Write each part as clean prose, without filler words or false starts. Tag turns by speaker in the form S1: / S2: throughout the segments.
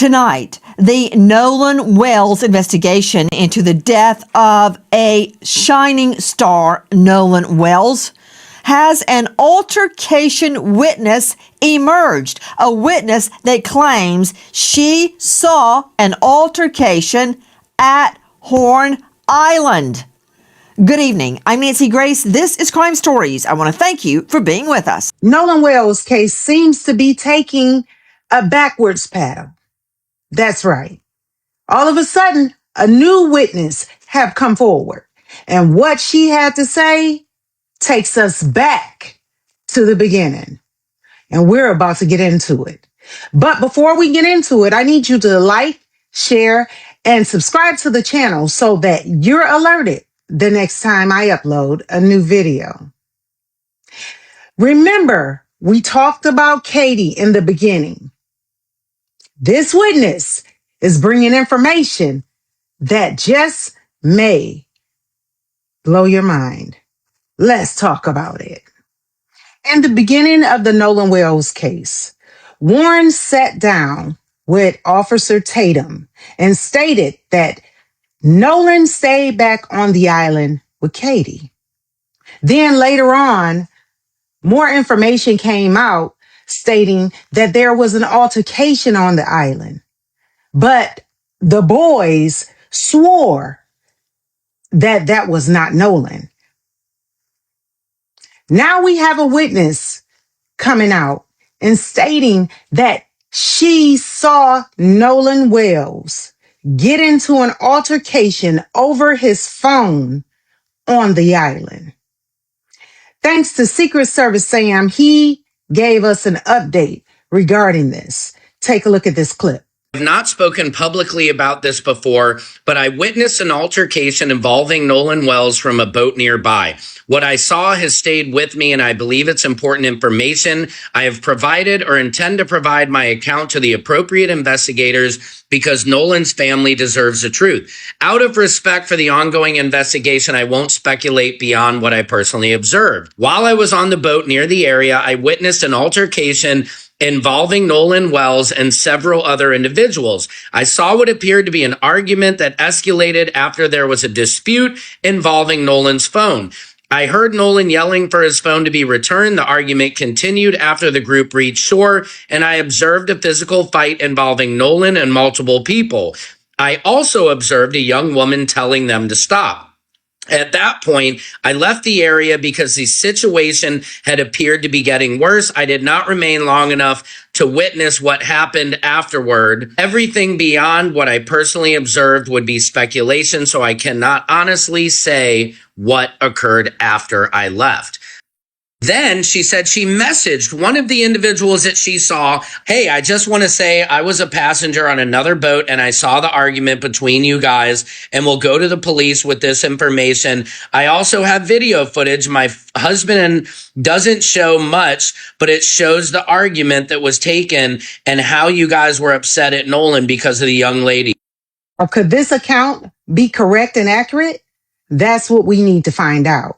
S1: Tonight, the Nolan Wells investigation into the death of a shining star, Nolan Wells, has an altercation witness emerged. A witness that claims she saw an altercation at Horn Island. Good evening. I'm Nancy Grace. This is Crime Stories. I want to thank you for being with us.
S2: Nolan Wells' case seems to be taking a backwards path. That's right. All of a sudden, a new witness have come forward. And what she had to say takes us back to the beginning. And we're about to get into it. But before we get into it, I need you to like, share, and subscribe to the channel so that you're alerted the next time I upload a new video. Remember, we talked about Katie in the beginning. This witness is bringing information that just may blow your mind. Let's talk about it. In the beginning of the Nolan Wells case, Warren sat down with Officer Tatum and stated that Nolan stayed back on the island with Katie. Then later on, more information came out stating that there was an altercation on the island, but the boys swore that that was not Nolan. Now we have a witness coming out and stating that she saw Nolan Wells get into an altercation over his phone on the island. Thanks to Secret Service Sam, he gave us an update regarding this. Take a look at this clip.
S3: I've not spoken publicly about this before, but I witnessed an altercation involving Nolan Wells from a boat nearby. What I saw has stayed with me, and I believe it's important information. I have provided or intend to provide my account to the appropriate investigators because Nolan's family deserves the truth. Out of respect for the ongoing investigation, I won't speculate beyond what I personally observed. While I was on the boat near the area, I witnessed an altercation involving Nolan Wells and several other individuals. I saw what appeared to be an argument that escalated after there was a dispute involving Nolan's phone. I heard Nolan yelling for his phone to be returned. The argument continued after the group reached shore, and I observed a physical fight involving Nolan and multiple people. I also observed a young woman telling them to stop. At that point, I left the area because the situation had appeared to be getting worse. I did not remain long enough to witness what happened afterward. Everything beyond what I personally observed would be speculation, so I cannot honestly say what occurred after I left. Then she said she messaged one of the individuals that she saw, "Hey, I just want to say I was a passenger on another boat and I saw the argument between you guys and we'll go to the police with this information. I also have video footage. My husband doesn't show much, but it shows the argument that was taken and how you guys were upset at Nolan because of the young lady."
S2: Could this account be correct and accurate? That's what we need to find out.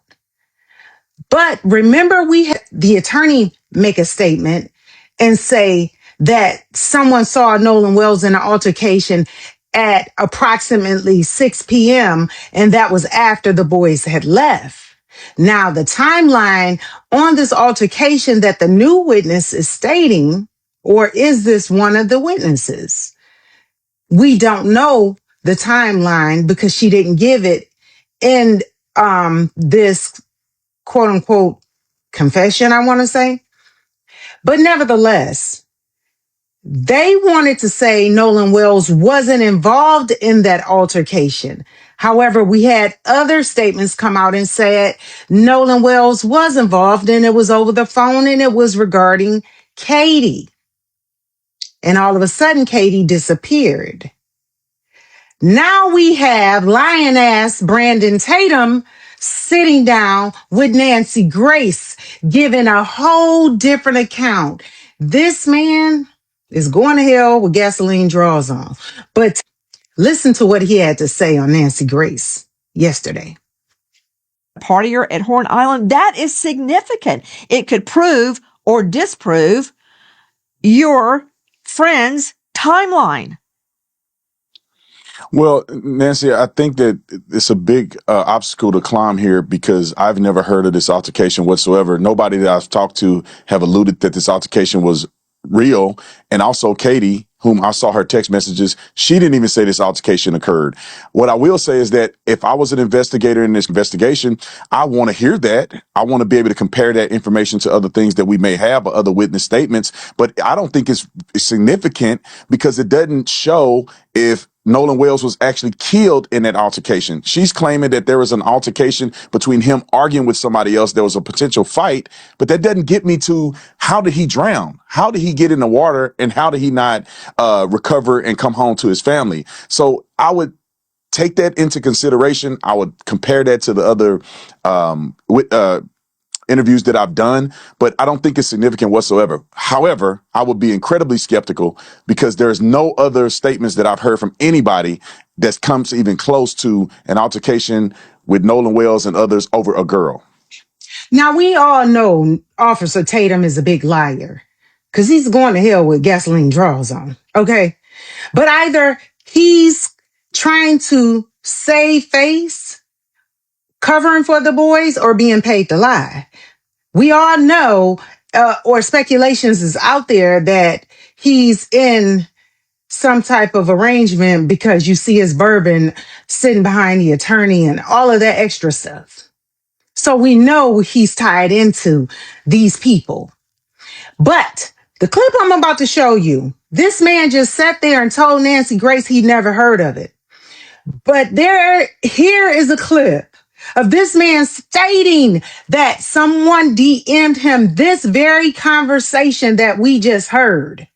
S2: But remember, we had the attorney make a statement and say that someone saw Nolan Wells in an altercation at approximately 6 p.m. and that was after the boys had left. Now, the timeline on this altercation that the new witness is stating, or is this one of the witnesses? We don't know the timeline because she didn't give it in this quote unquote confession, I want to say. But nevertheless, they wanted to say Nolan Wells wasn't involved in that altercation. However, we had other statements come out and said Nolan Wells was involved and it was over the phone and it was regarding Katie. And all of a sudden, Katie disappeared. Now we have lion-ass Brandon Tatum sitting down with Nancy Grace, giving a whole different account. This man is going to hell with gasoline draws on. But listen to what he had to say on Nancy Grace yesterday.
S1: Partier at Horn Island, that is significant. It could prove or disprove your friend's timeline?
S4: Well, Nancy, I think that it's a big obstacle to climb here because I've never heard of this altercation whatsoever. Nobody that I've talked to have alluded that this altercation was real. And also Katie, whom I saw her text messages, she didn't even say this altercation occurred. What I will say is that if I was an investigator in this investigation, I want to hear that. I want to be able to compare that information to other things that we may have or other witness statements. But I don't think it's significant because it doesn't show if Nolan Wells was actually killed in that altercation. She's claiming that there was an altercation between him arguing with somebody else. There was a potential fight, but that doesn't get me to how did he drown? How did he get in the water? And how did he not recover and come home to his family? So I would take that into consideration. I would compare that to the other interviews that I've done, but I don't think it's significant whatsoever. However, I would be incredibly skeptical because there's no other statements that I've heard from anybody that comes even close to an altercation with Nolan Wells and others over a girl.
S2: Now, we all know Officer Tatum is a big liar because he's going to hell with gasoline draws on. Okay. But either he's trying to save face, covering for the boys, or being paid to lie. We all know, or speculations is out there that he's in some type of arrangement because you see his bourbon sitting behind the attorney and all of that extra stuff. So we know he's tied into these people. But the clip I'm about to show you, this man just sat there and told Nancy Grace he never heard of it. But here is a clip of this man stating that someone DM'd him this very conversation that we just heard.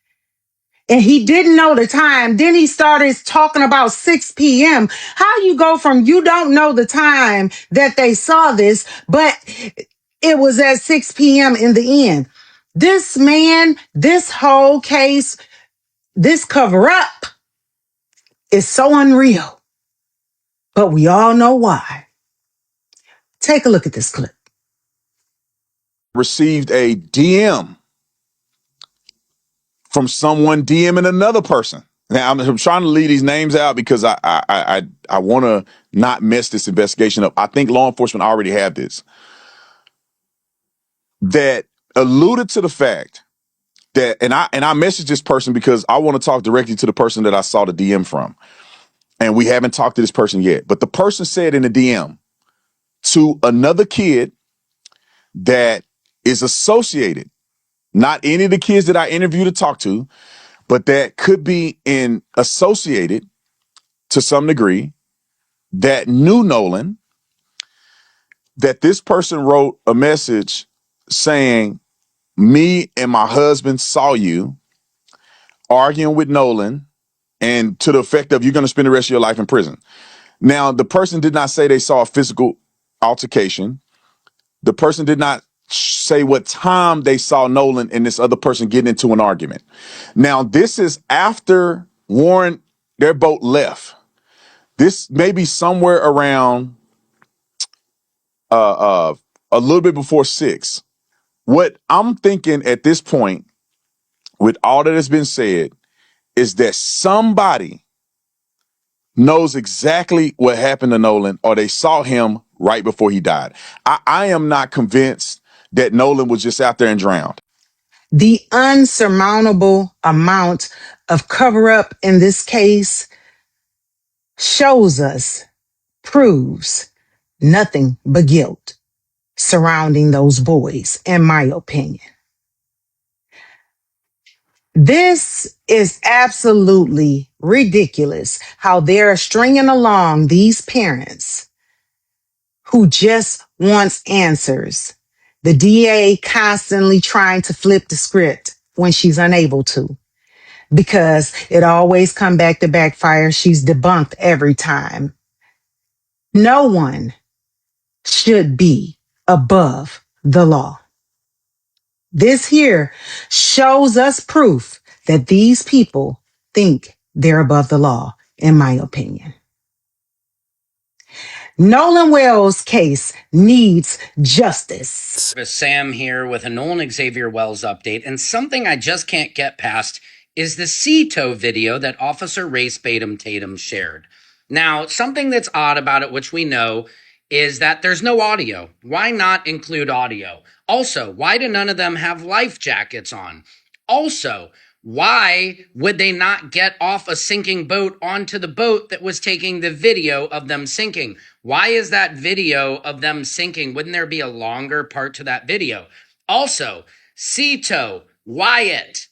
S2: And he didn't know the time. Then he started talking about 6 p.m. How you go from you don't know the time that they saw this, but it was at 6 p.m. in the end. This man, this whole case, this cover up is so unreal. But we all know why. Take a look at this clip.
S4: Received a DM from someone DMing another person. Now I'm trying to leave these names out because I want to not mess this investigation up. I think law enforcement already have this. That alluded to the fact that, and I messaged this person because I want to talk directly to the person that I saw the DM from. And we haven't talked to this person yet. But the person said in the DM to another kid that is associated, not any of the kids that I interviewed to talk to, but that could be associated to some degree, that knew Nolan, that this person wrote a message saying, me and my husband saw you arguing with Nolan, and to the effect of you're going to spend the rest of your life in prison. Now, the person did not say they saw a physical altercation. The person did not say what time they saw Nolan and this other person getting into an argument. Now, this is after Warren, their boat left. This may be somewhere around a little bit before 6. What I'm thinking at this point, with all that has been said, is that somebody knows exactly what happened to Nolan, or they saw him right before he died. I am not convinced that Nolan was just out there and drowned.
S2: The unsurmountable amount of cover up in this case shows us, proves nothing but guilt surrounding those boys, in my opinion. This is absolutely ridiculous how they're stringing along these parents who just wants answers. The DA constantly trying to flip the script when she's unable to, because it always come back to backfire. She's debunked every time. No one should be above the law. This here shows us proof that these people think they're above the law, in my opinion. Nolan Wells' case needs justice.
S3: Sam here with a Nolan Xavier Wells update, and something I just can't get past is the Ceto video that Officer Race Tatum shared. Now, something that's odd about it, which we know, is that there's no audio. Why not include audio? Also, why do none of them have life jackets on? Also, why would they not get off a sinking boat onto the boat that was taking the video of them sinking? Why is that video of them sinking? Wouldn't there be a longer part to that video? Also, Ceto, Wyatt,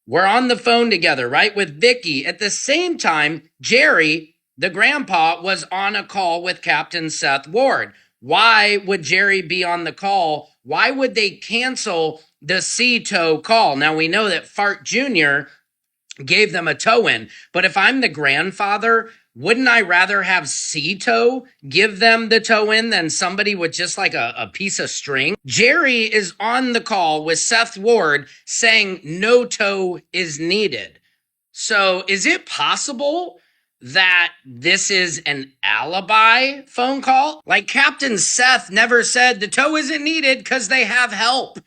S3: we're on the phone together, right, with Vicky. At the same time, Jerry, the grandpa, was on a call with Captain Seth Ward. Why would Jerry be on the call? Why would they cancel the Ceto call? Now, we know that Fart Jr. gave them a tow in, but if I'm the grandfather, wouldn't I rather have Ceto give them the tow in than somebody with just like a piece of string? Jerry is on the call with Seth Ward saying no tow is needed. So is it possible that this is an alibi phone call? Like Captain Seth never said the tow isn't needed because they have help.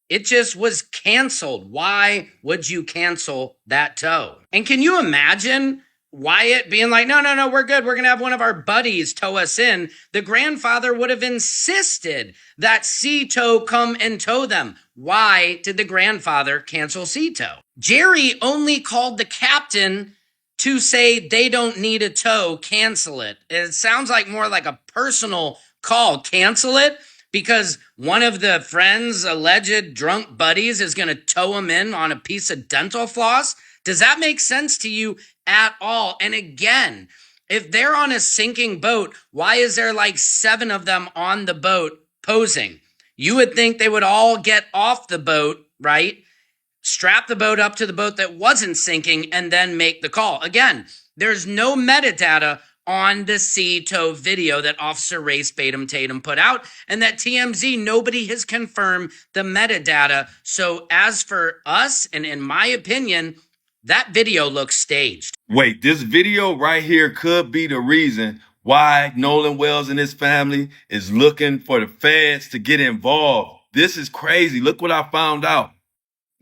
S3: It just was canceled. Why would you cancel that tow? And can you imagine Wyatt being like, no, we're good. We're going to have one of our buddies tow us in. The grandfather would have insisted that Ceto come and tow them. Why did the grandfather cancel Ceto? Jerry only called the captain to say they don't need a tow, cancel it. It sounds like more like a personal call, cancel it, because one of the friends' alleged drunk buddies is going to tow him in on a piece of dental floss. Does that make sense to you at all? And again, if they're on a sinking boat, why is there like 7 of them on the boat posing? You would think they would all get off the boat, right? Strap the boat up to the boat that wasn't sinking and then make the call. Again, there's no metadata on the Ceto video that Officer Race Tatum put out, and that TMZ, nobody has confirmed the metadata. So as for us, and in my opinion, that video looks staged.
S5: Wait, this video right here could be the reason why Nolan Wells and his family is looking for the feds to get involved. This is crazy. Look what I found out.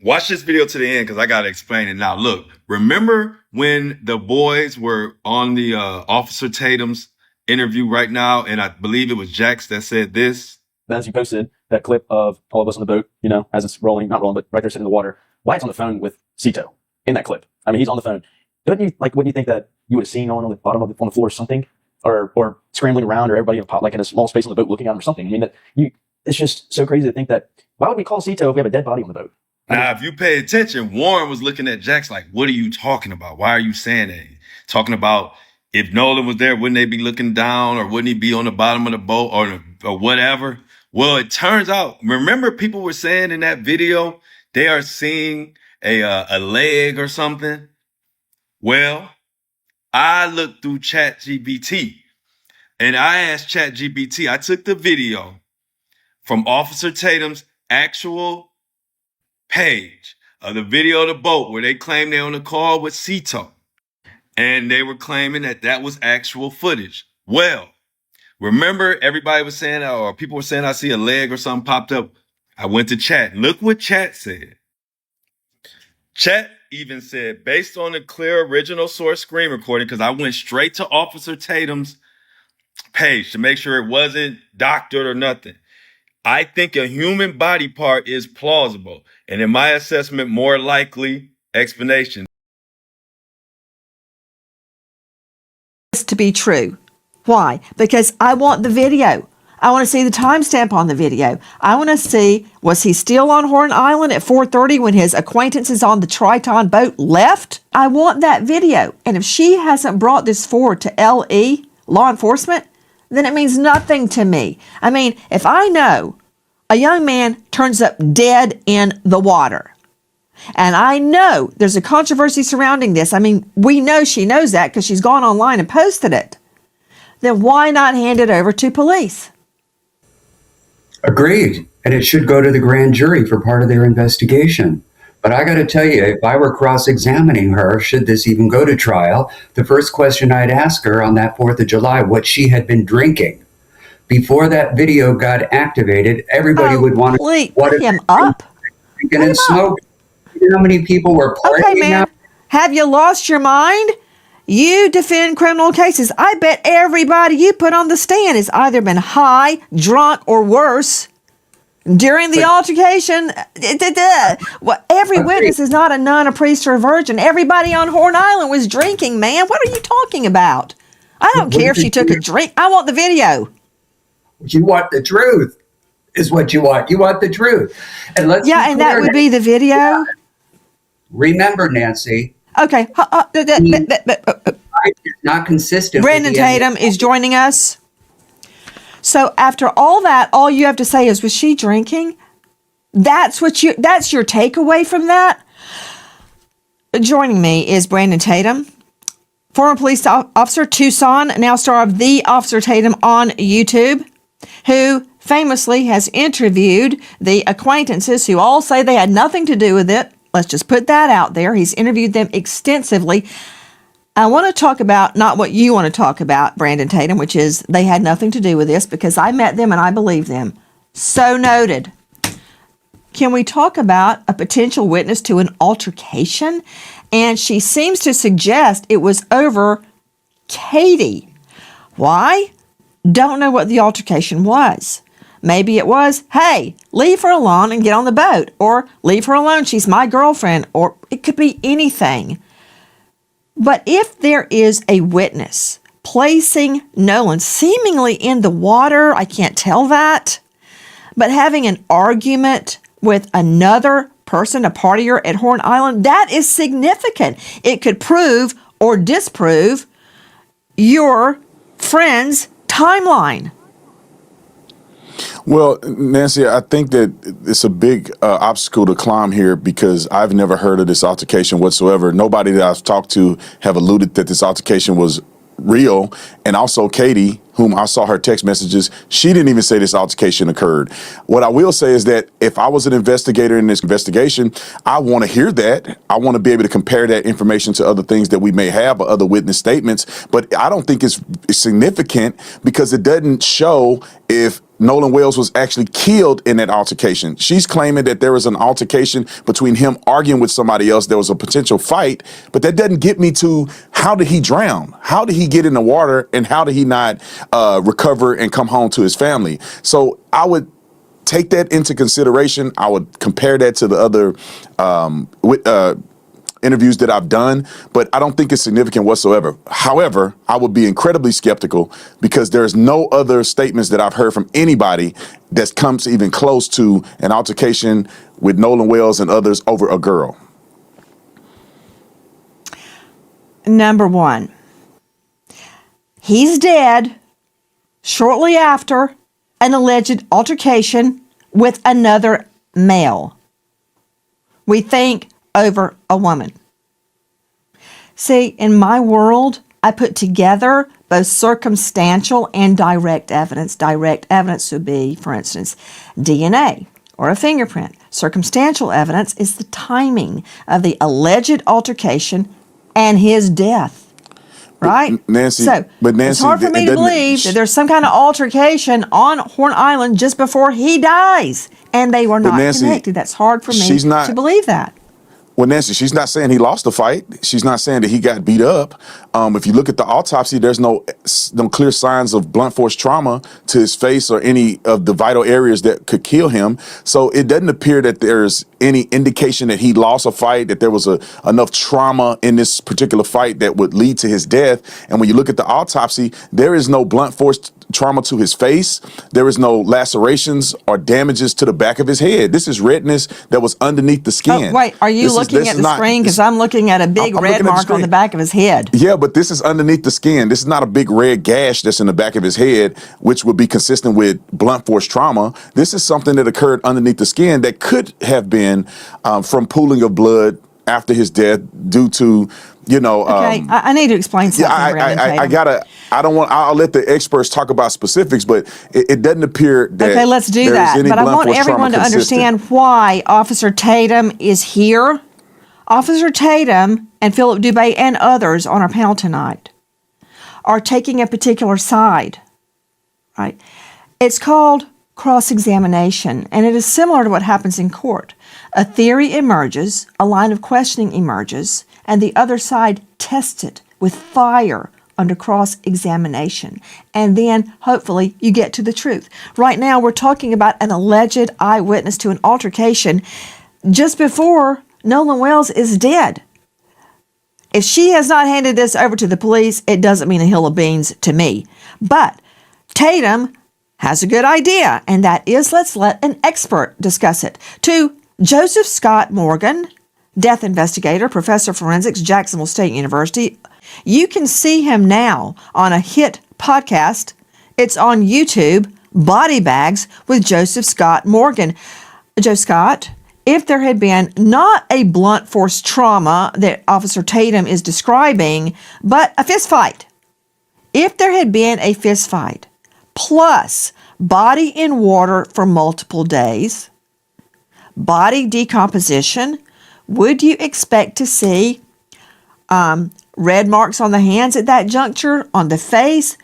S5: Watch this video to the end because I got to explain it now. Look, remember when the boys were on the Officer Tatum's interview right now, and I believe it was Jax that said this?
S6: As you posted that clip of all of us on the boat, you know, as it's rolling, not rolling, but right there sitting in the water, Wyatt's on the phone with Ceto in that clip. I mean, he's on the phone. Wouldn't you think that you would have seen on the bottom of on the floor or something, or scrambling around, or everybody in a small space on the boat looking at him or something? I mean, it's just so crazy to think that, why would we call Ceto if we have a dead body on the boat?
S5: Now, if you pay attention, Warren was looking at Jax like, what are you talking about? Why are you saying that? Talking about if Nolan was there, wouldn't they be looking down, or wouldn't he be on the bottom of the boat or whatever? Well, it turns out, remember people were saying in that video, they are seeing a leg or something. Well, I looked through ChatGPT and I asked ChatGPT, I took the video from Officer Tatum's actual page of the video of the boat where they claim they're on the call with Ceto, and they were claiming that was actual footage. Well, remember everybody was saying, or people were saying, I see a leg or something popped up. I went to chat. Look what chat said. Chat even said, based on the clear original source screen recording, because I went straight to Officer Tatum's page to make sure it wasn't doctored or nothing. I think a human body part is plausible, and in my assessment, more likely explanation.
S1: To be true. Why? Because I want the video. I want to see the timestamp on the video. I want to see, was he still on Horn Island at 4:30 when his acquaintances on the Triton boat left? I want that video. And if she hasn't brought this forward to LE, law enforcement, then it means nothing to me. I mean, if I know a young man turns up dead in the water, and I know there's a controversy surrounding this, I mean, we know she knows that because she's gone online and posted it, then why not hand it over to police?
S7: Agreed. And it should go to the grand jury for part of their investigation. But I got to tell you, if I were cross-examining her, should this even go to trial, the first question I'd ask her on that 4th of July, what she had been drinking. Before that video got activated, everybody would want to
S1: put him up.
S7: Drinking and smoking. You know how many people were
S1: Okay,
S7: partying
S1: man.
S7: out?
S1: Have you lost your mind? You defend criminal cases. I bet everybody you put on the stand has either been high, drunk, or worse during the altercation. Well, every witness is not a nun, a priest, or a virgin. Everybody on Horn Island was drinking, man. What are you talking about? I don't care if she took a drink. I want the video.
S7: You want the truth, is what you want. You want the truth. And let's
S1: Yeah,
S7: be
S1: and
S7: clear,
S1: that would be the video.
S7: remember, Nancy,
S1: Okay.
S7: is not consistent
S1: Brandon
S7: with the
S1: Tatum is joining us. So after all that, all you have to say is, was she drinking? That's your takeaway from that. Joining me is Brandon Tatum, former police officer, Tucson, now star of The Officer Tatum on YouTube, who famously has interviewed the acquaintances who all say they had nothing to do with it. Let's just put that out there. He's interviewed them extensively. I want to talk about not what you want to talk about, Brandon Tatum, which is they had nothing to do with this, because I met them and I believe them. So noted. Can we talk about a potential witness to an altercation? And she seems to suggest it was over Katie. Why? Don't know what the altercation was. Maybe it was, hey, leave her alone and get on the boat. Or leave her alone, she's my girlfriend. Or it could be anything. But if there is a witness placing Nolan seemingly in the water, I can't tell that, but having an argument with another person, a partier at Horn Island, that is significant. It could prove or disprove your friend's timeline.
S4: Well, Nancy, I think that it's a big obstacle to climb here because I've never heard of this altercation whatsoever. Nobody that I've talked to have alluded that this altercation was real. And also Katie, whom I saw her text messages, she didn't even say this altercation occurred. What I will say is that if I was an investigator in this investigation, I want to hear that. I want to be able to compare that information to other things that we may have or other witness statements. But I don't think it's significant because it doesn't show if Nolan Wells was actually killed in that altercation. She's claiming that there was an altercation between him arguing with somebody else. There was a potential fight, but that doesn't get me to how did he drown? How did he get in the water? And how did he not recover and come home to his family? So I would take that into consideration. I would compare that to the other interviews that I've done, but I don't think it's significant whatsoever. However, I would be incredibly skeptical because there's no other statements that I've heard from anybody that comes even close to an altercation with Nolan Wells and others over a girl.
S1: Number one, he's dead shortly after an alleged altercation with another male. We think over a woman. See, in my world, I put together both circumstantial and direct evidence. Direct evidence would be, for instance, DNA or a fingerprint. Circumstantial evidence is the timing of the alleged altercation and his death. Right?
S4: Nancy,
S1: so it's hard for me to believe that there's some kind of altercation on Horn Island just before he dies and they were not connected. That's hard for me to believe that.
S4: Well, Nancy, she's not saying he lost the fight. She's not saying that he got beat up. If you look at the autopsy, there's no clear signs of blunt force trauma to his face or any of the vital areas that could kill him. So it doesn't appear that there's any indication that he lost a fight, that there was enough trauma in this particular fight that would lead to his death. And when you look at the autopsy, there is no blunt force trauma to his face. There is no lacerations or damages to the back of his head. This is redness that was underneath the skin.
S1: Oh, wait, are you looking at the screen? Because I'm looking at a big red mark on the back of his head.
S4: Yeah, but this is underneath the skin. This is not a big red gash that's in the back of his head, which would be consistent with blunt force trauma. This is something that occurred underneath the skin that could have been from pooling of blood after his death due to,
S1: Okay, I need to explain something.
S4: I'll let the experts talk about specifics, but it doesn't appear that.
S1: Okay, let's do that. But I want everyone to understand why Officer Tatum is here. Officer Tatum and Philip Dubé and others on our panel tonight are taking a particular side, right? It's called cross-examination, and it is similar to what happens in court. A theory emerges, a line of questioning emerges, and the other side tests it with fire under cross-examination. And then, hopefully, you get to the truth. Right now, we're talking about an alleged eyewitness to an altercation just before Nolan Wells is dead. If she has not handed this over to the police, it doesn't mean a hill of beans to me. But Tatum has a good idea, and that is, let's let an expert discuss it. To Joseph Scott Morgan, death investigator, professor of forensics, Jacksonville State University. You can see him now on a hit podcast. It's on YouTube, Body Bags with Joseph Scott Morgan. Joe Scott, if there had been not a blunt force trauma that Officer Tatum is describing, but a fist fight, if there had been a fist fight, plus body in water for multiple days, body decomposition, would you expect to see red marks on the hands at that juncture, on the face?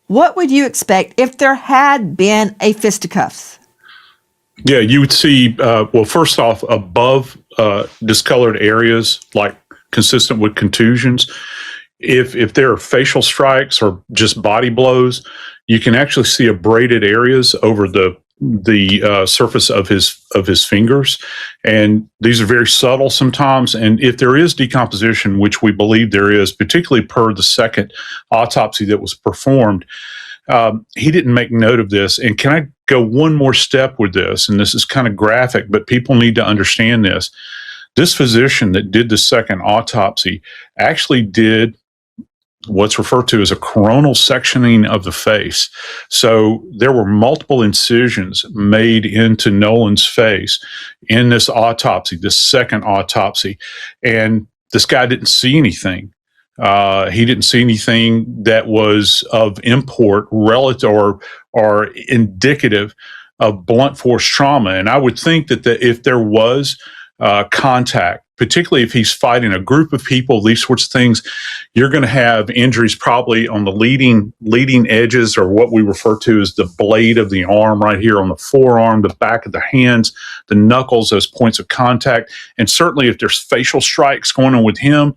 S1: What would you expect if there had been a fisticuffs?
S8: Yeah, you would see, well, first off, above discolored areas, like consistent with contusions. If there are facial strikes or just body blows, you can actually see abraded areas over the surface of his fingers, and these are very subtle sometimes. And if there is decomposition, which we believe there is, particularly per the second autopsy that was performed, he didn't make note of this. And can I go one more step with this? And this is kind of graphic, but people need to understand this. This physician that did the second autopsy actually did what's referred to as a coronal sectioning of the face. So there were multiple incisions made into Nolan's face in this autopsy, this second autopsy. And this guy didn't see anything. He didn't see anything that was of import relative or indicative of blunt force trauma. And I would think that if there was contact, particularly if he's fighting a group of people, these sorts of things, you're going to have injuries probably on the leading edges, or what we refer to as the blade of the arm right here on the forearm, the back of the hands, the knuckles, those points of contact. And certainly if there's facial strikes going on with him,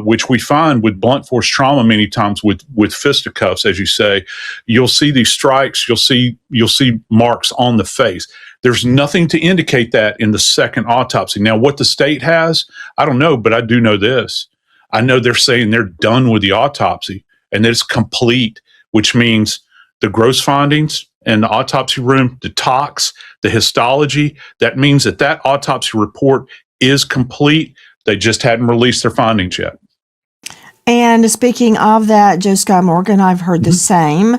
S8: which we find with blunt force trauma many times with fisticuffs, as you say, you'll see these strikes, you'll see marks on the face. There's nothing to indicate that in the second autopsy. Now, what the state has, I don't know, but I do know this. I know they're saying they're done with the autopsy and that it's complete, which means the gross findings in the autopsy room, the tox, the histology, that means that autopsy report is complete. They just hadn't released their findings yet.
S1: And speaking of that, Joe Scott Morgan, I've heard the same,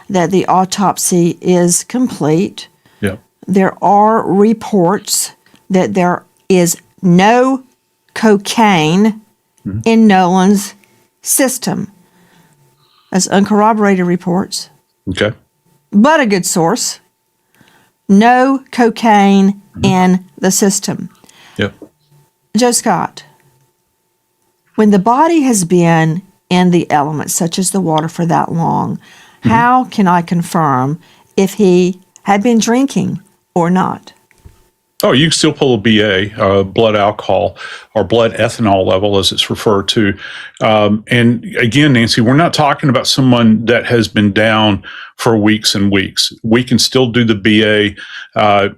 S1: that the autopsy is complete.
S8: Yeah.
S1: There are reports that there is no cocaine in Nolan's system. That's uncorroborated reports,
S8: Okay.
S1: but a good source. No cocaine in the system.
S8: Yep.
S1: Joe Scott, when the body has been in the elements, such as the water, for that long, how can I confirm if he had been drinking or not?
S8: Oh, you can still pull a BA, blood alcohol, or blood ethanol level, as it's referred to. And again, Nancy, we're not talking about someone that has been down for weeks and weeks. We can still do the BA,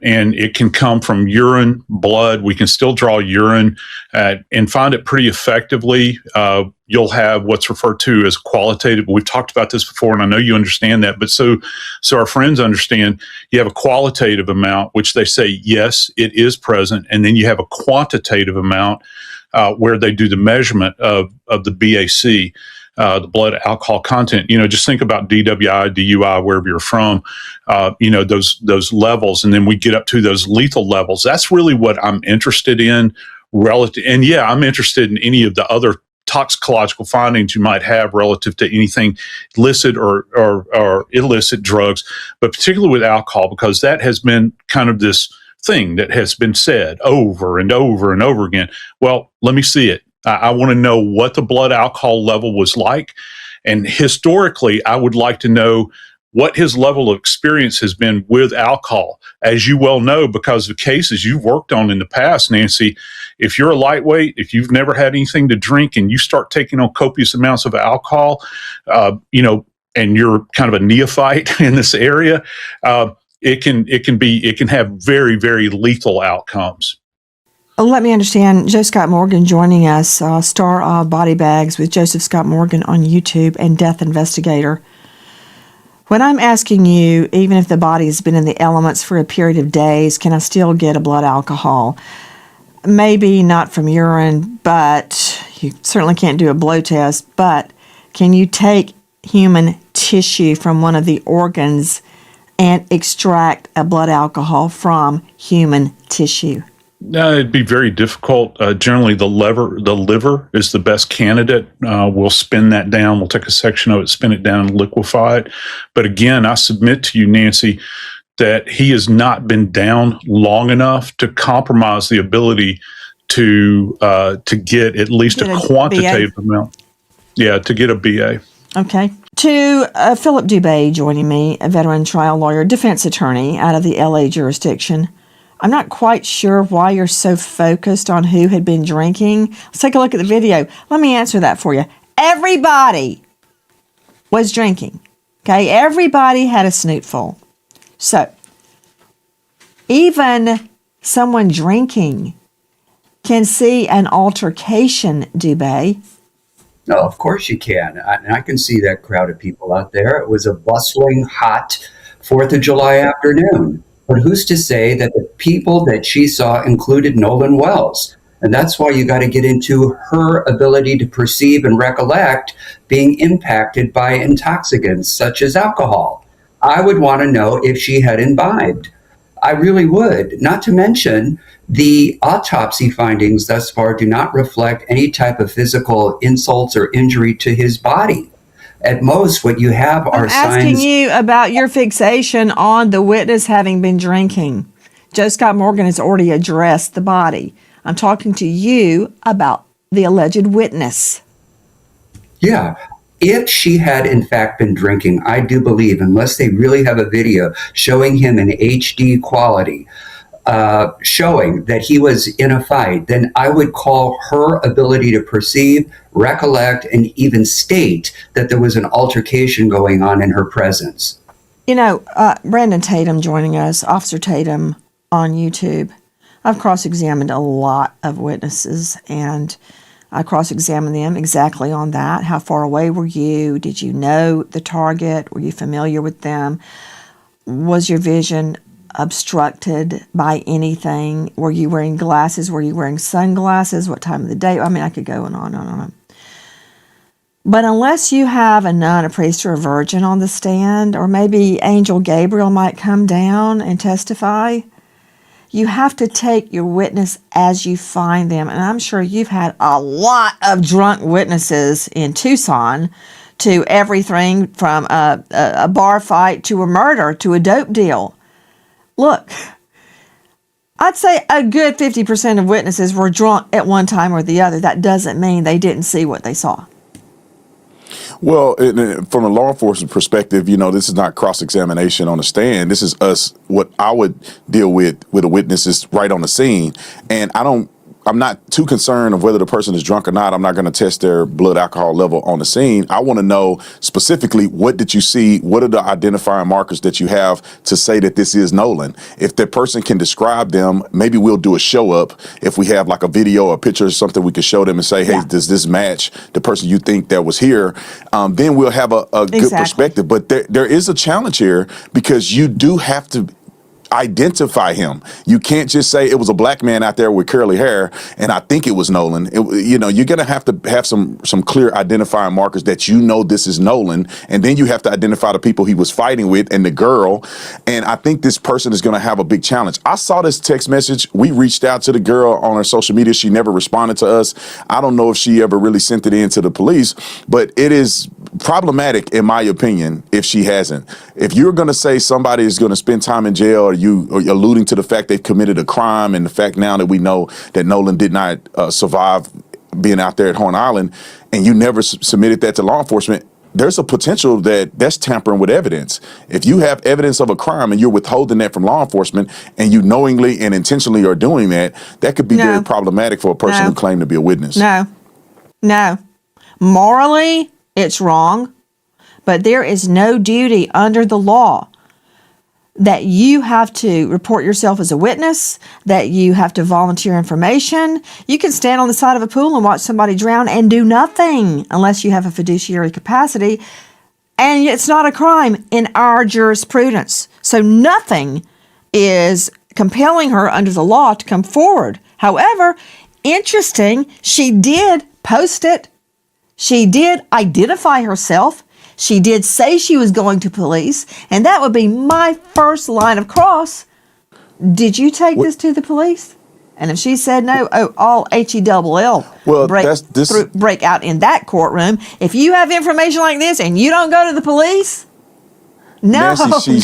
S8: and it can come from urine, blood. We can still draw urine and find it pretty effectively. You'll have what's referred to as qualitative. We've talked about this before, and I know you understand that. But so our friends understand, you have a qualitative amount, which they say, yes, it is present. And then you have a quantitative amount where they do the measurement of the BAC, the blood alcohol content. Just think about DWI, DUI, wherever you're from, those levels. And then we get up to those lethal levels. That's really what I'm interested in relative. And yeah, I'm interested in any of the other toxicological findings you might have relative to anything illicit or illicit drugs, but particularly with alcohol, because that has been kind of this thing that has been said over and over and over again. Well, let me see it. I want to know what the blood alcohol level was like. And historically, I would like to know what his level of experience has been with alcohol. As you well know, because of cases you've worked on in the past, Nancy, if you're a lightweight, if you've never had anything to drink and you start taking on copious amounts of alcohol, and you're kind of a neophyte in this area, it can have very, very lethal outcomes.
S1: Let me understand. Joe Scott Morgan joining us, star of Body Bags with Joseph Scott Morgan on YouTube and Death Investigator. When I'm asking you, even if the body has been in the elements for a period of days, can I still get a blood alcohol? Maybe not from urine, but you certainly can't do a blow test. But can you take human tissue from one of the organs and extract a blood alcohol from human tissue?
S8: No, it'd be very difficult. Generally, the liver is the best candidate. We'll spin that down. We'll take a section of it, spin it down, and liquefy it. But again, I submit to you, Nancy, that he has not been down long enough to compromise the ability to get at least a quantitative amount. Yeah, to get a BA.
S1: Okay. To Philip Dubé joining me, a veteran trial lawyer, defense attorney out of the LA jurisdiction. I'm not quite sure why you're so focused on who had been drinking. Let's take a look at the video. Let me answer that for you. Everybody was drinking. Okay? Everybody had a snootful. So, even someone drinking can see an altercation, Dubé.
S7: No, of course you can. I can see that crowd of people out there. It was a bustling, hot 4th of July afternoon. But who's to say that the people that she saw included Nolan Wells? And that's why you got to get into her ability to perceive and recollect being impacted by intoxicants such as alcohol. I would want to know if she had imbibed. I really would. Not to mention, the autopsy findings thus far do not reflect any type of physical insults or injury to his body. At most, what you have are signs.
S1: I'm asking you about your fixation on the witness having been drinking. Joe Scott Morgan has already addressed the body. I'm talking to you about the alleged witness.
S7: Yeah. If she had in fact been drinking, I do believe, unless they really have a video showing him in HD quality, showing that he was in a fight, then I would call her ability to perceive, recollect, and even state that there was an altercation going on in her presence.
S1: You know, Brandon Tatum joining us, Officer Tatum on YouTube. I've cross-examined a lot of witnesses, and I cross-examined them exactly on that. How far away were you? Did you know the target? Were you familiar with them? Was your vision obstructed by anything? Were you wearing glasses? Were you wearing sunglasses? What time of the day? I mean, I could go on and on and on. But unless you have a nun, a priest, or a virgin on the stand, or maybe Angel Gabriel might come down and testify, you have to take your witness as you find them. And I'm sure you've had a lot of drunk witnesses in Tucson, to everything from a bar fight to a murder to a dope deal. Look, I'd say a good 50% of witnesses were drunk at one time or the other. That doesn't mean they didn't see what they saw.
S4: Well, from a law enforcement perspective, this is not cross-examination on the stand. This is us, what I would deal with a witness is right on the scene. And I'm not too concerned of whether the person is drunk or not. I'm not going to test their blood alcohol level on the scene. I want to know specifically, what did you see? What are the identifying markers that you have to say that this is Nolan? If the person can describe them, maybe we'll do a show up. If we have like a video or a picture or something, we can show them and say, hey, does this match the person you think that was here? Then we'll have a good perspective. But there is a challenge here, because you do have to identify him. You can't just say it was a black man out there with curly hair and I think it was Nolan. You're going to have some clear identifying markers that this is Nolan, and then you have to identify the people he was fighting with and the girl. And I think this person is going to have a big challenge. I saw this text message. We reached out to the girl on her social media. She never responded to us. I don't know if she ever really sent it in to the police, but it is problematic, in my opinion, if she hasn't. If you're going to say somebody is going to spend time in jail, or you are alluding to the fact they've committed a crime, and the fact now that we know that Nolan did not survive being out there at Horn Island, and you never submitted that to law enforcement, there's a potential that that's tampering with evidence. If you have evidence of a crime and you're withholding that from law enforcement and you knowingly and intentionally are doing that, that could be very problematic for a person who claimed to be a witness.
S1: No. Morally, it's wrong, but there is no duty under the law that you have to report yourself as a witness, that you have to volunteer information. You can stand on the side of a pool and watch somebody drown and do nothing unless you have a fiduciary capacity. And it's not a crime in our jurisprudence. So nothing is compelling her under the law to come forward. However, interesting, she did post it. She did identify herself. She did say she was going to police, and that would be my first line of cross. Did you take this to the police? And if she said no, all HELL break out in that courtroom. If you have information like this and you don't go to the police,
S4: Nancy,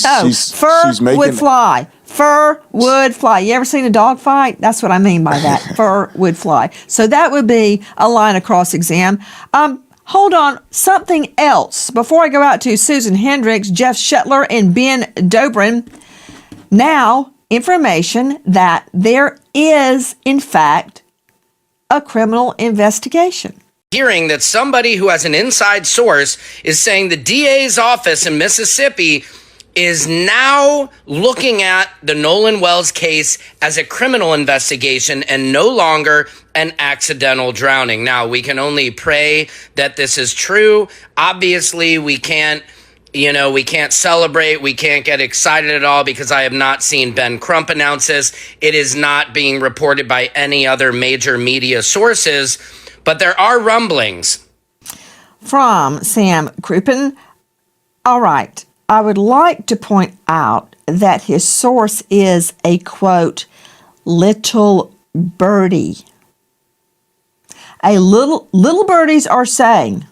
S1: fur would fly. Fur would fly. You ever seen a dog fight? That's what I mean by that. Fur would fly. So that would be a line of cross-exam. Hold on, something else. Before I go out to Susan Hendricks, Jeff Shetler, and Ben Dobrin, now information that there is, in fact, a criminal investigation.
S3: Hearing that somebody who has an inside source is saying the DA's office in Mississippi is now looking at the Nolan Wells case as a criminal investigation and no longer an accidental drowning. Now, we can only pray that this is true. Obviously, we can't celebrate. We can't get excited at all because I have not seen Ben Crump announce this. It is not being reported by any other major media sources, but there are rumblings.
S1: From Sam Crouppen. All right. I would like to point out that his source is a, quote, little birdie. Little birdies are saying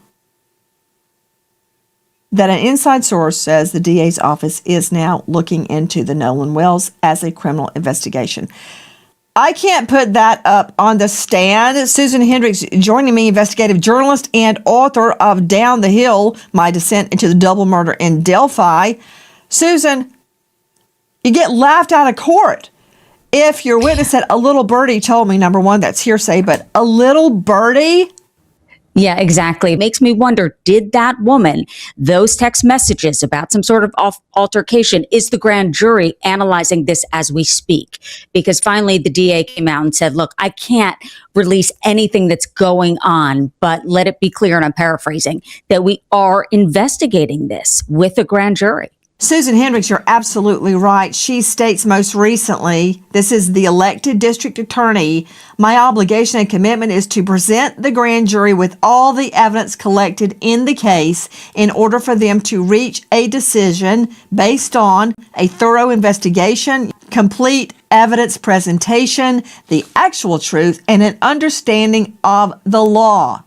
S1: that an inside source says the DA's office is now looking into the Nolan Wells as a criminal investigation. I can't put that up on the stand. Susan Hendricks joining me, investigative journalist and author of Down the Hill, My Descent into the Double Murder in Delphi. Susan, you get laughed out of court if your witness said, a little birdie told me, number one, that's hearsay, but a little birdie?
S9: Yeah, exactly. It makes me wonder, did that woman, those text messages about some sort of altercation, is the grand jury analyzing this as we speak? Because finally the DA came out and said, look, I can't release anything that's going on, but let it be clear, and I'm paraphrasing, that we are investigating this with a grand jury.
S1: Susan Hendricks, you're absolutely right. She states most recently, this is the elected district attorney, my obligation and commitment is to present the grand jury with all the evidence collected in the case in order for them to reach a decision based on a thorough investigation, complete evidence presentation, the actual truth, and an understanding of the law.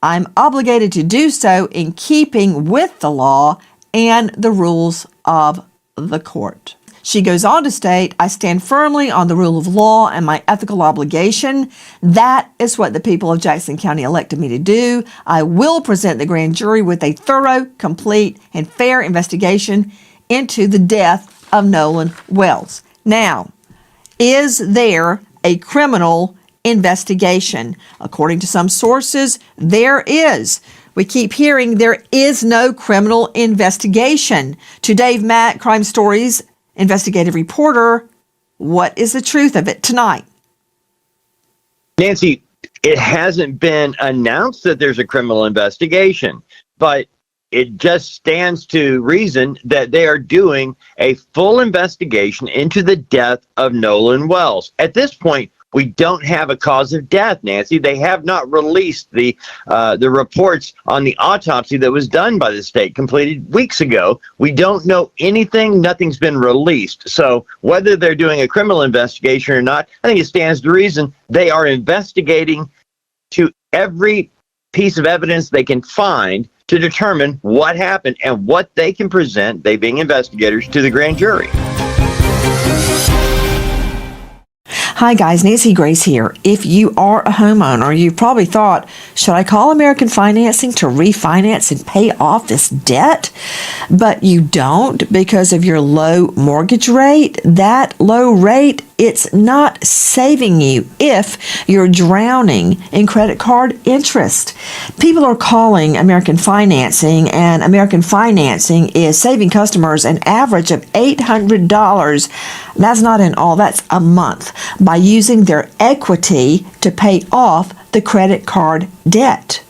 S1: I'm obligated to do so in keeping with the law and the rules of the court. She goes on to state, I stand firmly on the rule of law and my ethical obligation. That is what the people of Jackson County elected me to do. I will present the grand jury with a thorough, complete, and fair investigation into the death of Nolan Wells. Now, is there a criminal investigation? According to some sources, there is. We keep hearing there is no criminal investigation. To Dave Mack, Crime Stories investigative reporter, what is the truth of it tonight?
S10: Nancy, it hasn't been announced that there's a criminal investigation, but it just stands to reason that they are doing a full investigation into the death of Nolan Wells. At this point, we don't have a cause of death, Nancy. They have not released the reports on the autopsy that was done by the state, completed weeks ago. We don't know anything. Nothing's been released. So whether they're doing a criminal investigation or not, I think it stands to reason they are investigating to every piece of evidence they can find to determine what happened and what they can present, they being investigators, to the grand jury.
S1: Hi guys, Nancy Grace here. If you are a homeowner, you've probably thought, should I call American Financing to refinance and pay off this debt? But you don't because of your low mortgage rate. That low rate, it's not saving you if you're drowning in credit card interest. People are calling American Financing, and American Financing is saving customers an average of $800. That's not in all, that's a month, by using their equity to pay off the credit card debt.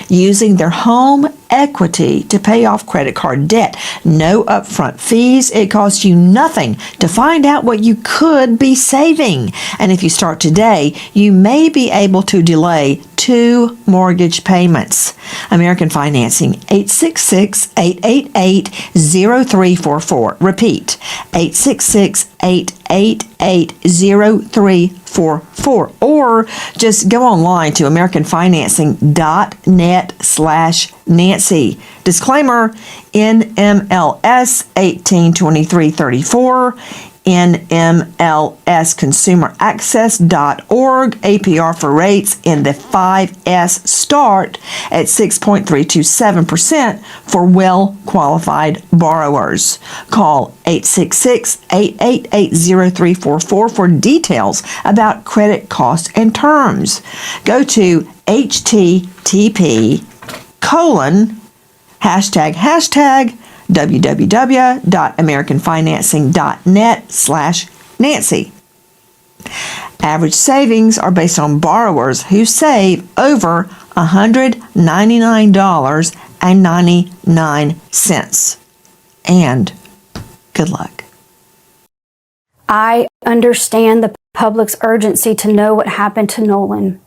S1: Using their home equity to pay off credit card debt. No upfront fees. It costs you nothing to find out what you could be saving. And if you start today, you may be able to delay 2 mortgage payments. American Financing, 866-888-0344. Repeat, 866-888-0344. Or just go online to americanfinancing.net/Nancy. Disclaimer, NMLS 182334, NMLSconsumeraccess.org. APR for rates in the 5S start at 6.327% for well-qualified borrowers. Call 866-888-0344 for details about credit costs and terms. Go to http:// www.americanfinancing.net/Nancy. Average savings are based on borrowers who save over $199.99. And good luck.
S11: I understand the public's urgency to know what happened to Nolan,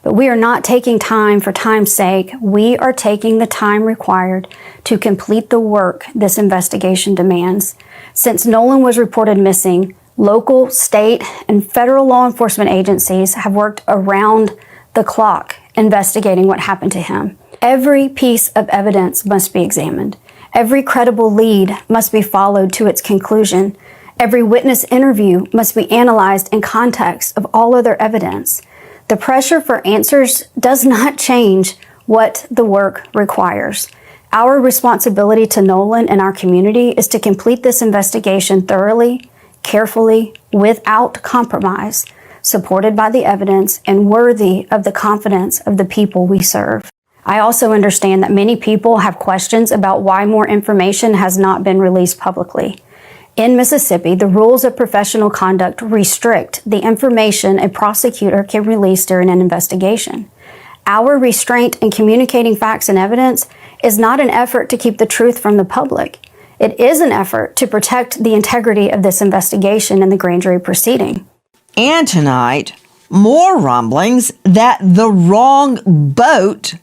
S11: but we are not taking time for time's sake. We are taking the time required to complete the work this investigation demands. Since Nolan was reported missing, local, state, and federal law enforcement agencies have worked around the clock investigating what happened to him. Every piece of evidence must be examined. Every credible lead must be followed to its conclusion. Every witness interview must be analyzed in context of all other evidence. The pressure for answers does not change what the work requires. Our responsibility to Nolan and our community is to complete this investigation thoroughly, carefully, without compromise, supported by the evidence and worthy of the confidence of the people we serve. I also understand that many people have questions about why more information has not been released publicly. In Mississippi, the rules of professional conduct restrict the information a prosecutor can release during an investigation. Our restraint in communicating facts and evidence is not an effort to keep the truth from the public. It is an effort to protect the integrity of this investigation and the grand jury proceeding.
S1: And tonight, more rumblings that the wrong boat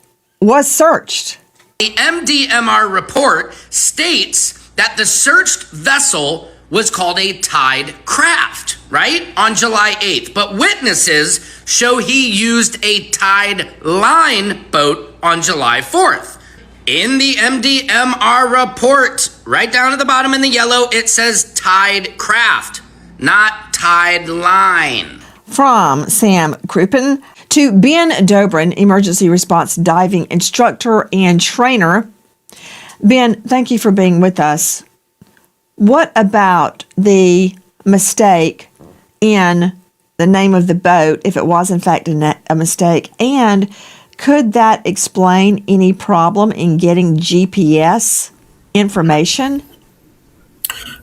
S1: was searched.
S3: The MDMR report states that the searched vessel was called a Tide craft, right? On July 8th. But witnesses show he used a Tide line boat on July 4th. In the MDMR report, right down at the bottom in the yellow, it says Tide craft, not Tide line.
S1: From Sam Crouppen to Ben Dobrin, emergency response diving instructor and trainer. Ben, thank you for being with us. What about the mistake in the name of the boat, if it was in fact a mistake? And could that explain any problem in getting GPS information?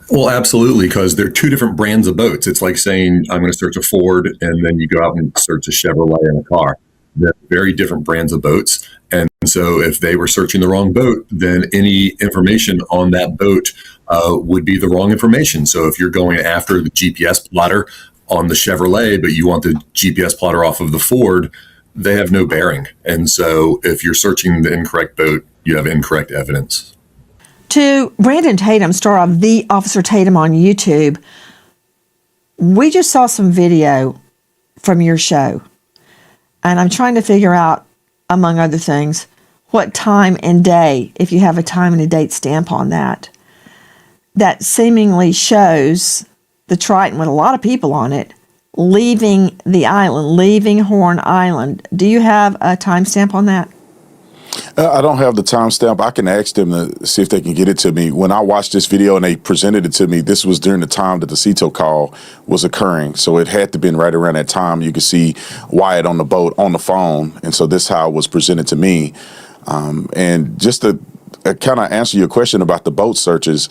S12: Well, absolutely, because they're two different brands of boats. It's like saying, I'm going to search a Ford, and then you go out and search a Chevrolet in a car. They're very different brands of boats. And so if they were searching the wrong boat, then any information on that boat would be the wrong information. So if you're going after the GPS plotter on the Chevrolet, but you want the GPS plotter off of the Ford, they have no bearing. And so if you're searching the incorrect boat, you have incorrect evidence.
S1: To Brandon Tatum, star of The Officer Tatum on YouTube, we just saw some video from your show. And I'm trying to figure out, among other things, what time and day, if you have a time and a date stamp on that, that seemingly shows the Triton with a lot of people on it leaving the island, leaving Horn Island. Do you have a timestamp on that?
S4: I don't have the timestamp. I can ask them to see if they can get it to me. When I watched this video and they presented it to me, this was during the time that the CETO call was occurring. So it had to been right around that time. You could see Wyatt on the boat on the phone. And so this is how it was presented to me. And just to kind of answer your question about the boat searches,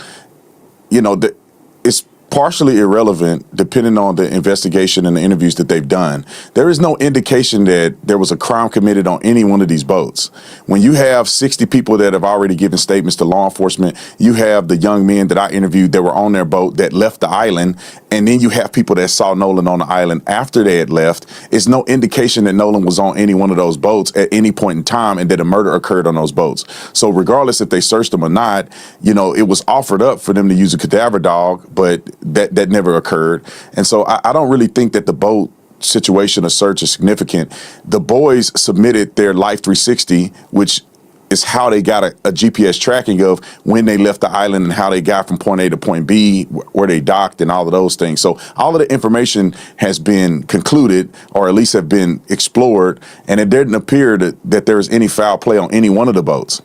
S4: it's partially irrelevant depending on the investigation and the interviews that they've done. There is no indication that there was a crime committed on any one of these boats. When you have 60 people that have already given statements to law enforcement, you have the young men that I interviewed that were on their boat that left the island, and then you have people that saw Nolan on the island after they had left. It's no indication that Nolan was on any one of those boats at any point in time and that a murder occurred on those boats. So regardless if they searched them or not, it was offered up for them to use a cadaver dog, but that never occurred. And so I don't really think that the boat situation or search is significant. The boys submitted their Life 360, which is how they got a GPS tracking of when they left the island and how they got from point A to point B, where they docked and all of those things. So all of the information has been concluded, or at least have been explored, and it didn't appear that there was any foul play on any one of the boats.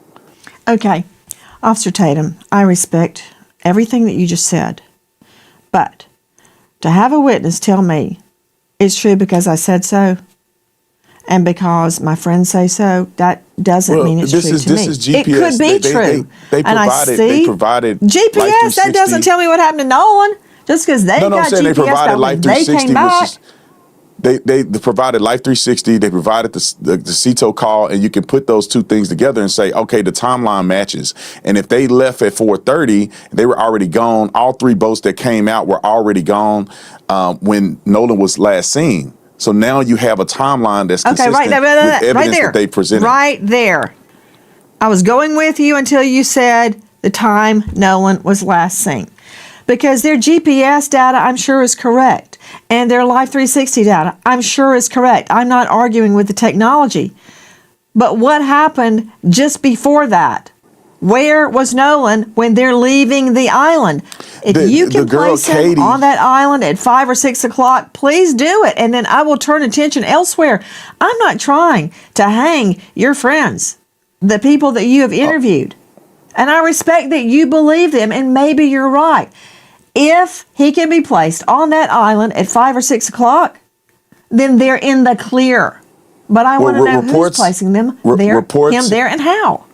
S1: Okay. Officer Tatum, I respect everything that you just said. But to have a witness tell me it's true because I said so and because my friends say so, that doesn't mean it's true to me.
S4: This is GPS.
S1: It could be true.
S4: They provided
S1: GPS. That doesn't tell me what happened to Nolan. Just because they got
S4: I'm saying
S1: GPS,
S4: they provided Life 360,
S1: came back.
S4: They provided Life 360. They provided the CETO call, and you can put those two things together and say, okay, the timeline matches. And if they left at 4:30, they were already gone. All three boats that came out were already gone when Nolan was last seen. So now you have a timeline that's consistent with evidence that they presented.
S1: Right there. I was going with you until you said the time Nolan was last seen. Because their GPS data, I'm sure, is correct. And their Life 360 data, I'm sure, is correct. I'm not arguing with the technology. But what happened just before that? Where was Nolan when they're leaving the island? If you can place him on that island at 5 or 6 o'clock, please do it. And then I will turn attention elsewhere. I'm not trying to hang your friends, the people that you have interviewed. And I respect that you believe them, and maybe you're right. If he can be placed on that island at 5 or 6 o'clock, then they're in the clear. But I want to know who's placing them there, him there, and how.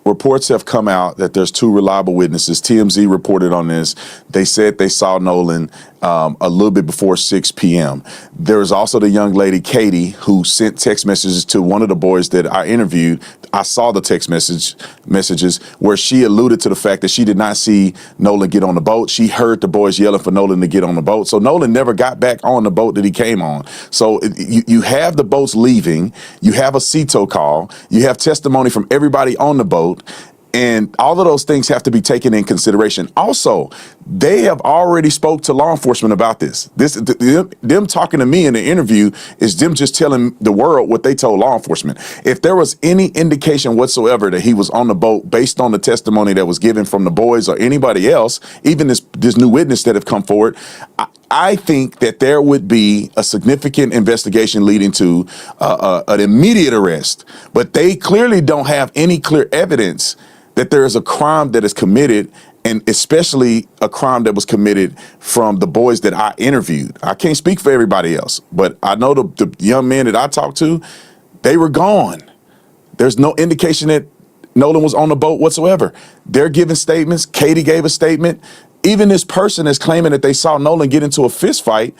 S4: Reports have come out that there's two reliable witnesses. TMZ reported on this. They said they saw Nolan a little bit before 6 p.m. There was also the young lady, Katie, who sent text messages to one of the boys that I interviewed. I saw the text messages where she alluded to the fact that she did not see Nolan get on the boat. She heard the boys yelling for Nolan to get on the boat. So Nolan never got back on the boat that he came on. So you have the boats leaving. You have a CETO call. You have testimony from everybody on the boat. And all of those things have to be taken in consideration. Also, they have already spoke to law enforcement about this. Them talking to me in the interview is them just telling the world what they told law enforcement. If there was any indication whatsoever that he was on the boat based on the testimony that was given from the boys or anybody else, even this new witness that have come forward, I think that there would be a significant investigation leading to an immediate arrest. But they clearly don't have any clear evidence that there is a crime that is committed, and especially a crime that was committed from the boys that I interviewed. I can't speak for everybody else, but I know the young men that I talked to, they were gone. There's no indication that Nolan was on the boat whatsoever. They're giving statements. Katie gave a statement. Even this person is claiming that they saw Nolan get into a fist fight.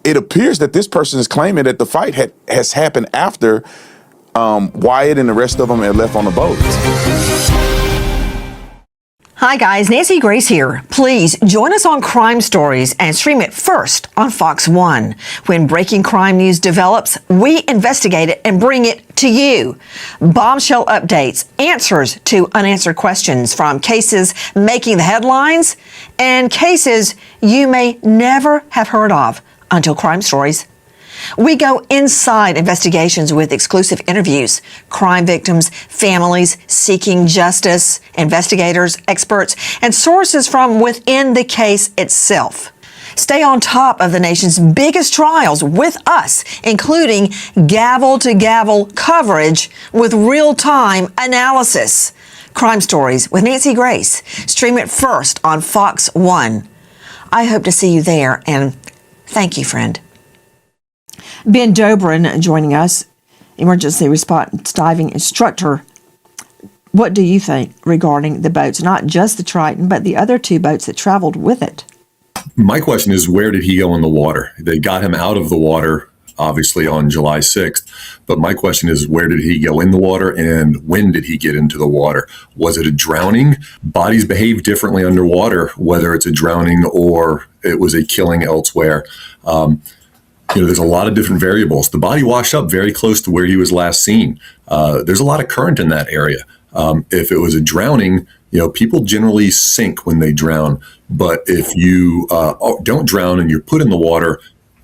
S4: It appears that this person is claiming that the fight has happened after Wyatt and the rest of them had left on the boat.
S1: Hi guys, Nancy Grace here. Please join us on Crime Stories and stream it first on Fox 1. When breaking crime news develops, we investigate it and bring it to you. Bombshell updates, answers to unanswered questions from cases making the headlines and cases you may never have heard of until Crime Stories. We go inside investigations with exclusive interviews, crime victims, families seeking justice, investigators, experts, and sources from within the case itself. Stay on top of the nation's biggest trials with us, including gavel-to-gavel coverage with real-time analysis. Crime Stories with Nancy Grace. Stream it first on Fox 1. I hope to see you there, and thank you, friend. Ben Dobrin joining us, emergency response diving instructor. What do you think regarding the boats, not just the Triton, but the other two boats that traveled with it?
S12: My question is, where did he go in the water? They got him out of the water, obviously, on July 6th. But my question is, where did he go in the water, and when did he get into the water? Was it a drowning? Bodies behave differently underwater, whether it's a drowning or it was a killing elsewhere. There's a lot of different variables. The body washed up very close to where he was last seen. There's a lot of current in that area. If it was a drowning, people generally sink when they drown. But if you don't drown and you're put in the water,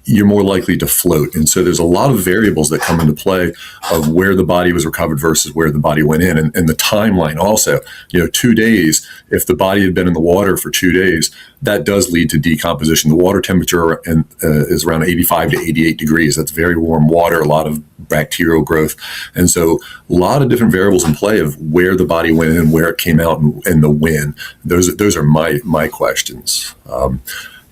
S12: you're more likely to float. And so there's a lot of variables that come into play of where the body was recovered versus where the body went in, and the timeline also. 2 days, if the body had been in the water for 2 days, that does lead to decomposition. The water temperature is around 85 to 88 degrees. That's very warm water, a lot of bacterial growth. And so a lot of different variables in play of where the body went in and where it came out and the when. Those are my questions.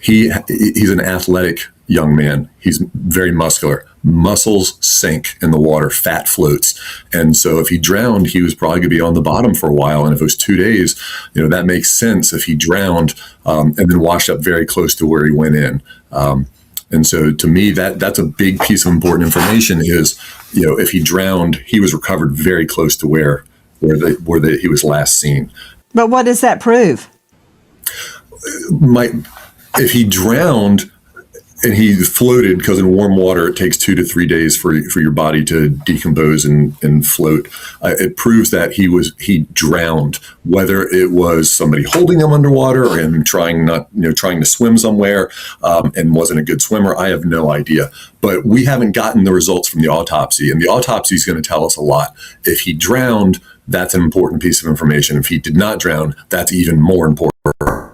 S12: He's an athletic young man. He's very muscular. Muscles sink in the water, fat floats. And so if he drowned, he was probably going to be on the bottom for a while. And if it was 2 days, that makes sense if he drowned and then washed up very close to where he went in. And so to me, that's a big piece of important information is, if he drowned, he was recovered very close to where he was last seen.
S1: But what does that prove?
S12: If he drowned and he floated, because in warm water it takes 2 to 3 days for your body to decompose and float, it proves that he drowned, whether it was somebody holding him underwater or him trying to swim somewhere and wasn't a good swimmer. I have no idea. But we haven't gotten the results from the autopsy, and the autopsy is going to tell us a lot. If he drowned, that's an important piece of information. If he did not drown, that's even more important.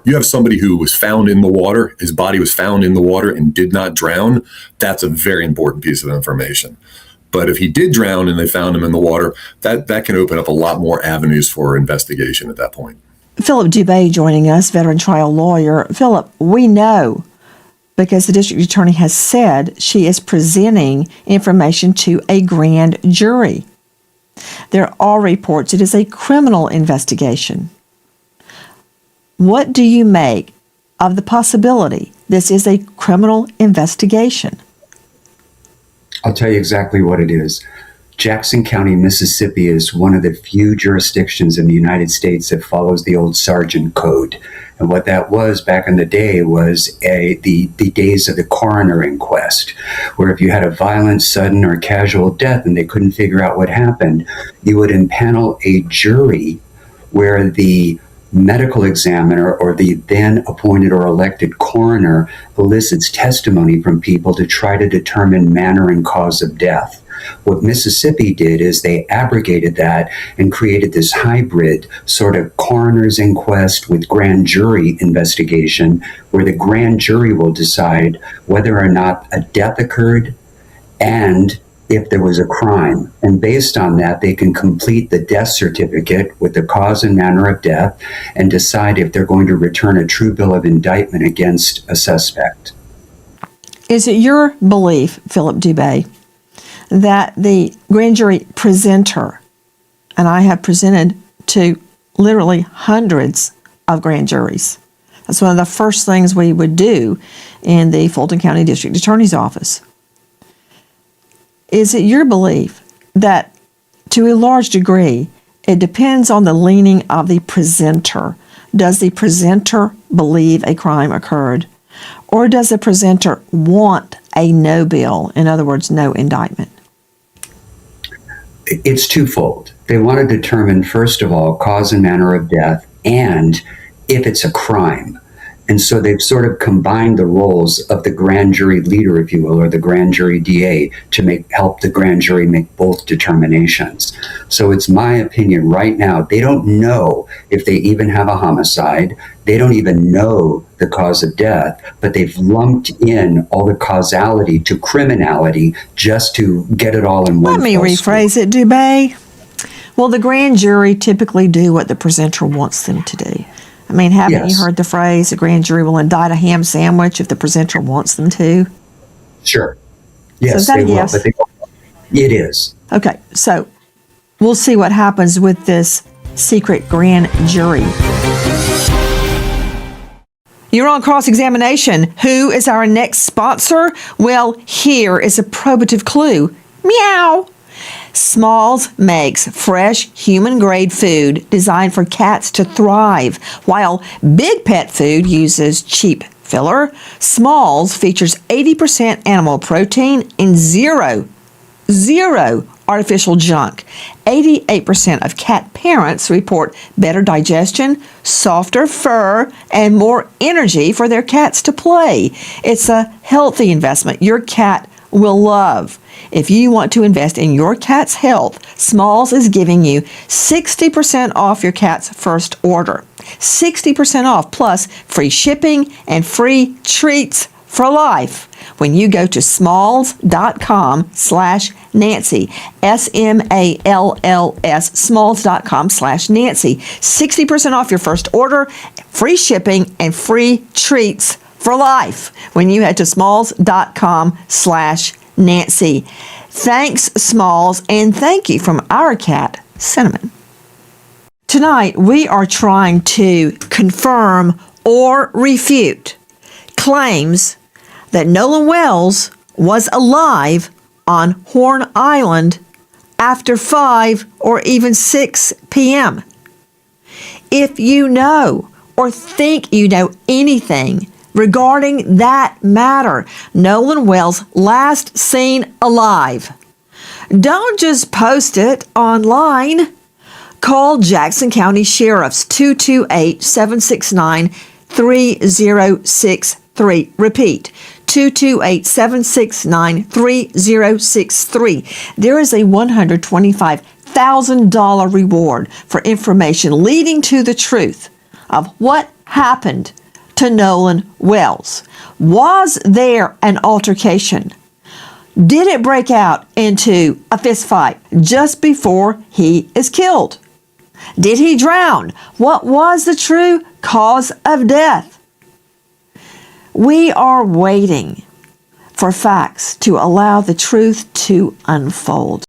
S12: You have somebody who was found in the water, his body was found in the water and did not drown. That's a very important piece of information. But if he did drown and they found him in the water, that can open up a lot more avenues for investigation at that point.
S1: Philip Dubé joining us, veteran trial lawyer. Philip, we know, because the district attorney has said she is presenting information to a grand jury. There are reports it is a criminal investigation. What do you make of the possibility this is a criminal investigation?
S7: I'll tell you exactly what it is. Jackson County, Mississippi is one of the few jurisdictions in the United States that follows the old Sergeant Code. And what that was back in the day was the days of the coroner inquest, where if you had a violent, sudden, or casual death and they couldn't figure out what happened, you would impanel a jury where the medical examiner or the then appointed or elected coroner elicits testimony from people to try to determine manner and cause of death. What Mississippi did is they abrogated that and created this hybrid sort of coroner's inquest with grand jury investigation, where the grand jury will decide whether or not a death occurred and if there was a crime. And based on that, they can complete the death certificate with the cause and manner of death and decide if they're going to return a true bill of indictment against a suspect.
S1: Is it your belief, Philip Dubé, that the grand jury presenter, and I have presented to literally hundreds of grand juries, that's one of the first things we would do in the Fulton County District Attorney's Office. Is it your belief that, to a large degree, it depends on the leaning of the presenter? Does the presenter believe a crime occurred? Or does the presenter want a no bill, in other words, no indictment?
S7: It's twofold. They want to determine, first of all, cause and manner of death and if it's a crime. And so they've sort of combined the roles of the grand jury leader, if you will, or the grand jury DA to help the grand jury make both determinations. So it's my opinion right now, they don't know if they even have a homicide. They don't even know the cause of death, but they've lumped in all the causality to criminality just to get it all in one.
S1: Let me rephrase it, Dubé. Well, the grand jury typically do what the presenter wants them to do. I mean, haven't you heard the phrase, the grand jury will indict a ham sandwich if the presenter wants them to?
S7: Sure. Yes,
S1: so
S7: they will.
S1: yes?
S7: But it is.
S1: Okay, so we'll see what happens with this secret grand jury. You're on cross-examination. Who is our next sponsor? Well, here is a probative clue. Meow. Smalls makes fresh human-grade food designed for cats to thrive, while Big Pet Food uses cheap filler. Smalls features 80% animal protein and zero artificial junk. 88% of cat parents report better digestion, softer fur, and more energy for their cats to play. It's a healthy investment your cat will love. If you want to invest in your cat's health, Smalls is giving you 60% off your cat's first order. 60% off plus free shipping and free treats for life when you go to smalls.com/Nancy, SMALLS, smalls.com/Nancy. 60% off your first order, free shipping, and free treats for life when you head to smalls.com/Nancy. Thanks, Smalls, and thank you from our cat, Cinnamon. Tonight, we are trying to confirm or refute claims that Nolan Wells was alive on Horn Island after 5 or even 6 p.m. If you know or think you know anything regarding that matter, Nolan Wells last seen alive, don't just post it online. Call Jackson County Sheriff's 228-769-3063. Repeat, 228-769-3063. There is a $125,000 reward for information leading to the truth of what happened to Nolan Wells. Was there an altercation? Did it break out into a fist fight just before he is killed? Did he drown? What was the true cause of death? We are waiting for facts to allow the truth to unfold.